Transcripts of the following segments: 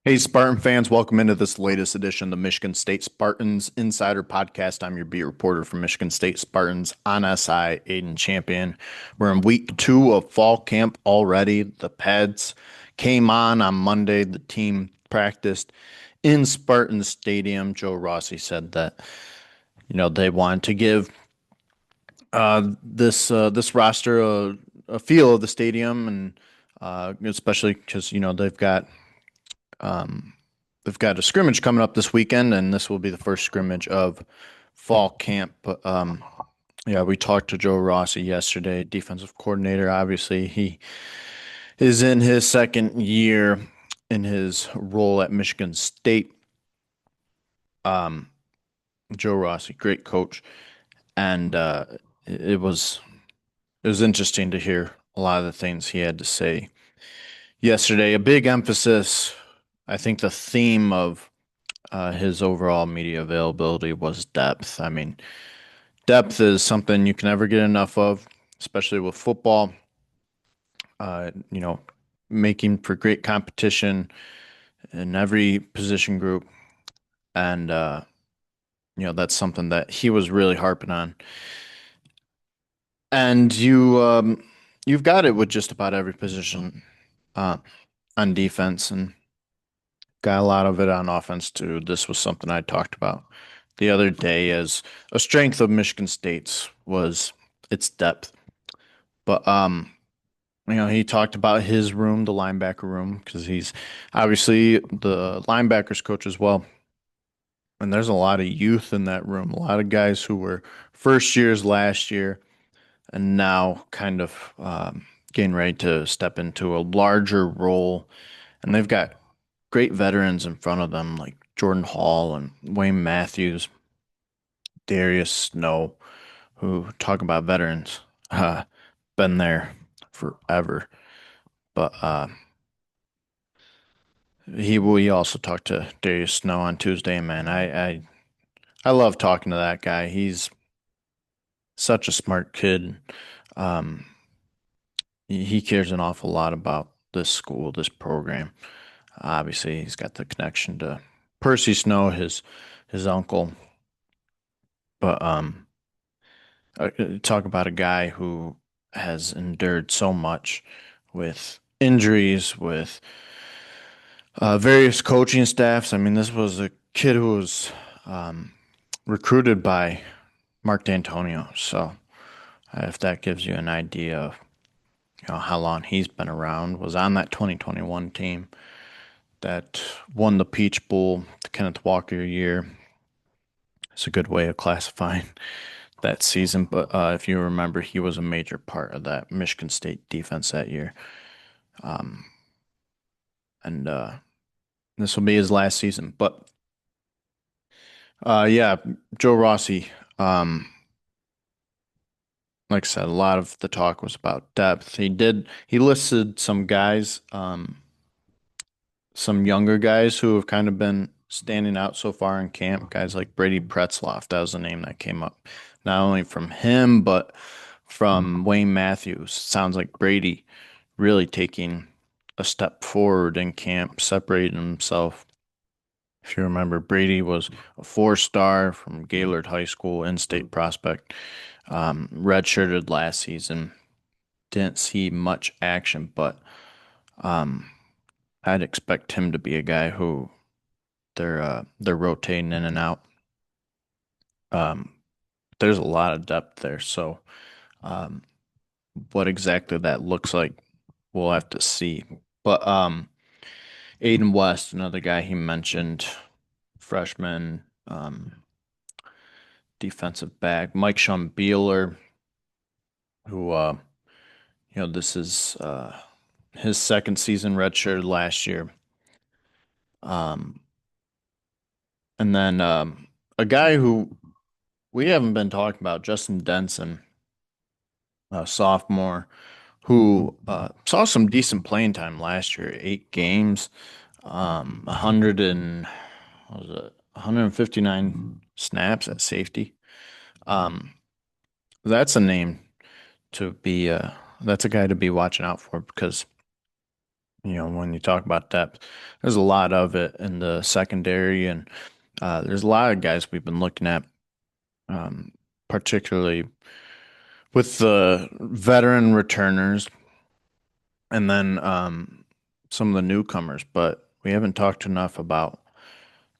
Hey, Spartan fans, welcome into this latest edition of the Michigan State Spartans Insider Podcast. I'm your beat reporter from Michigan State Spartans on SI, Aidan Champion. We're in week 2 of fall camp already. The pads came on Monday. The team practiced in Spartan Stadium. Joe Rossi said that, they wanted to give this roster a feel of the stadium, and especially because, um, they've got a scrimmage coming up this weekend, and this will be the first scrimmage of fall camp. But yeah, we talked to Joe Rossi yesterday, defensive coordinator. Obviously, he is in his second year in his role at Michigan State. Um, Joe Rossi, great coach, and it was it was interesting to hear a lot of the things he had to say yesterday. A big emphasis, I think, the theme of his overall media availability was depth. I mean, depth is something you can never get enough of, especially with football. You know, making for great competition in every position group, and that's something that he was really harping on. And you've got it with just about every position uh, on defense, and got a lot of it on offense too. This was something I talked about the other day as a strength of Michigan State's was its depth. But he talked about his room, the linebacker room, because he's obviously the linebackers coach as well. And there's a lot of youth in that room, a lot of guys who were first years last year and now kind of getting ready to step into a larger role. And they've got great veterans in front of them, like Jordan Hall and Wayne Matthews, Darius Snow, who talk about veterans, been there forever. But we also talked to Darius Snow on Tuesday, man. I love talking to that guy. He's such a smart kid. Um, he cares an awful lot about this school, this program. Obviously, he's got the connection to Percy Snow, his uncle. But talk about a guy who has endured so much with injuries, with various coaching staffs. I mean, this was a kid who was um, recruited by Mark D'Antonio. So if that gives you an idea of how long he's been around, was on that 2021 team that won the Peach Bowl, the Kenneth Walker year. It's a good way of classifying that season. But if you remember, he was a major part of that Michigan State defense that year. Um, and this will be his last season. But yeah, Joe Rossi. Um, like I said, a lot of the talk was about depth. He listed some guys, some younger guys who have kind of been standing out so far in camp. Guys like Brady Pretzloff, that was the name that came up. Not only from him, but from Wayne Matthews. Sounds like Brady really taking a step forward in camp, separating himself. If you remember, Brady was a four-star from Gaylord High School, in-state prospect, redshirted last season. Didn't see much action, but um, I'd expect him to be a guy who they're rotating in and out. Um, there's a lot of depth there, so um, what exactly that looks like, we'll have to see. But Aiden West, another guy he mentioned, freshman, defensive back. Mike Schumbeeler, who this is his second season redshirt last year. Um, and then a guy who we haven't been talking about, Justin Denson, a sophomore, who saw some decent playing time last year, 8 games, 100 and what was it, 159 snaps at safety. Um, that's a name to be that's a guy to be watching out for because When you talk about depth, there's a lot of it in the secondary, and there's a lot of guys we've been looking at, um, particularly with the veteran returners, and then some of the newcomers. But we haven't talked enough about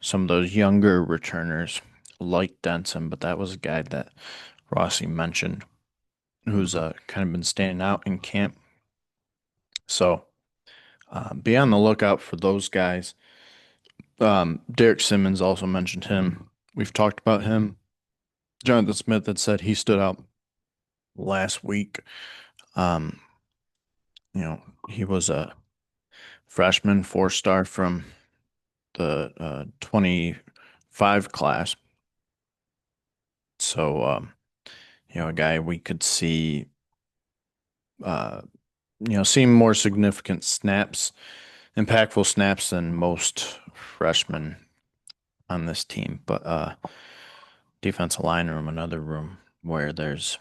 some of those younger returners like Denson. But that was a guy that Rossi mentioned who's kind of been standing out in camp. So be on the lookout for those guys. Derek Simmons also mentioned him. We've talked about him. Jonathan Smith had said he stood out last week. Um, you know, he was a freshman, four-star from the 25 class. So, a guy we could see, uh, seeing more significant snaps, impactful snaps than most freshmen on this team. But defensive line room, another room where there's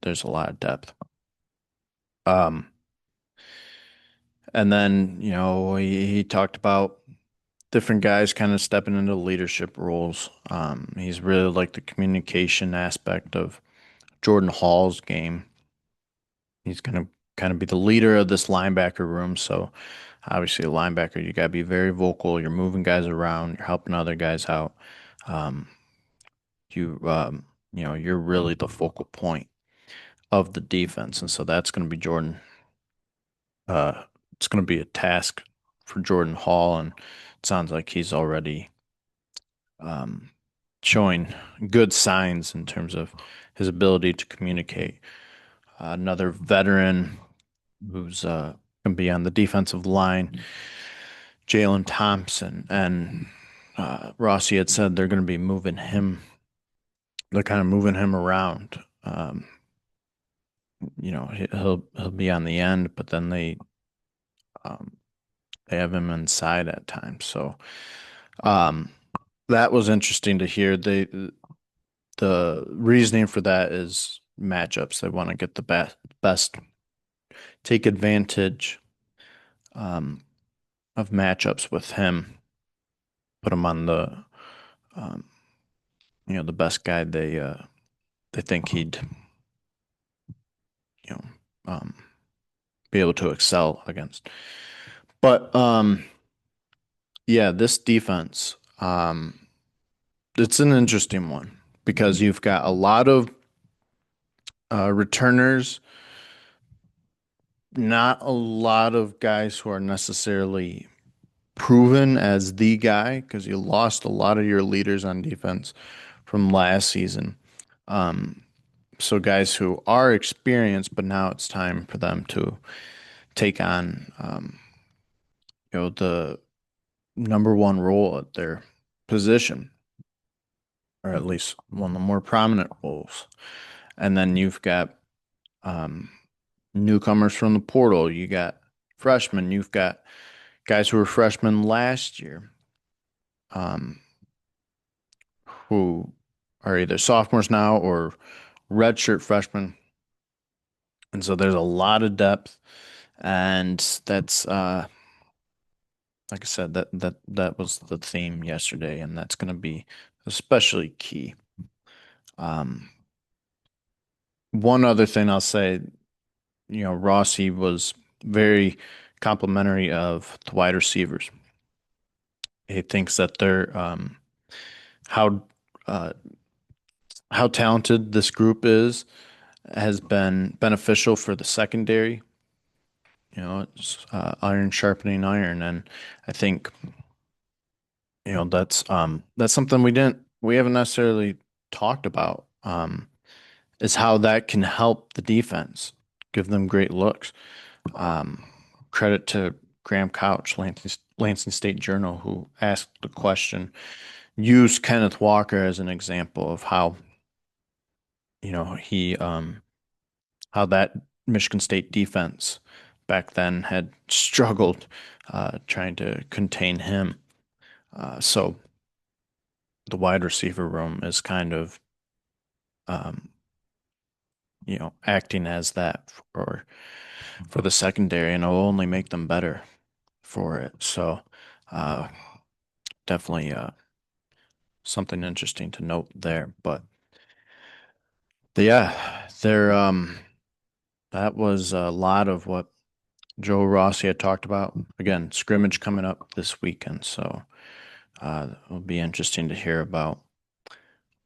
a lot of depth. Um, and then, he talked about different guys kind of stepping into leadership roles. He's really like the communication aspect of Jordan Hall's game. He's going to kind of be the leader of this linebacker room. So obviously, a linebacker, you got to be very vocal. You're moving guys around. You're helping other guys out. Um, you you're really the focal point of the defense, and so that's going to be Jordan. It's going to be a task for Jordan Hall, and it sounds like he's already um, showing good signs in terms of his ability to communicate. Another veteran who's going to be on the defensive line, Jalen Thompson, and Rossi had said they're going to be moving him. They're kind of moving him around. He'll be on the end, but then um, they have him inside at times. So um, that was interesting to hear. The reasoning for that is matchups. They want to get the best, take advantage um, of matchups with him, put him on um, the best guy they think he'd, you know, um, be able to excel against. But yeah, this defense, it's an interesting one because you've got a lot of returners, not a lot of guys who are necessarily proven as the guy because you lost a lot of your leaders on defense from last season. Um, so guys who are experienced, but now it's time for them to take on, the number one role at their position, or at least one of the more prominent roles. And then you've got um, newcomers from the portal. You got freshmen. You've got guys who were freshmen last year, um, who are either sophomores now or redshirt freshmen. And so there's a lot of depth, and that's like I said, that was the theme yesterday, and that's going to be especially key. Um, one other thing I'll say, Rossi was very complimentary of the wide receivers. He thinks that they're how uh, how talented this group is has been beneficial for the secondary. It's iron sharpening iron, and I think that's something we haven't necessarily talked about. Is how that can help the defense, give them great looks. Um, Credit to Graham Couch, Lansing State Journal, who asked the question, used Kenneth Walker as an example of how, he how that Michigan State defense back then had struggled trying to contain him. So the wide receiver room is kind of, um, acting as that for the secondary, and it'll only make them better for it. So, uh, definitely something interesting to note there. But yeah, that was a lot of what Joe Rossi had talked about. Again, scrimmage coming up this weekend, so it'll be interesting to hear about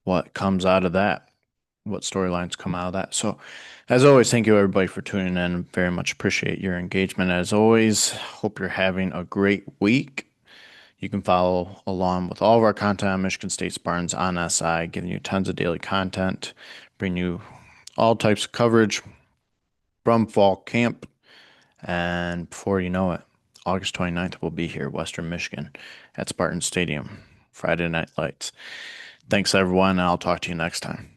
what comes out of that, what storylines come out of that. So, as always, thank you everybody for tuning in. Very much appreciate your engagement. As always, hope you're having a great week. You can follow along with all of our content on Michigan State Spartans on SI, giving you tons of daily content, bring you all types of coverage from fall camp. And before you know it, August 29th, we'll be here, Western Michigan, at Spartan Stadium, Friday Night Lights. Thanks, everyone, and I'll talk to you next time.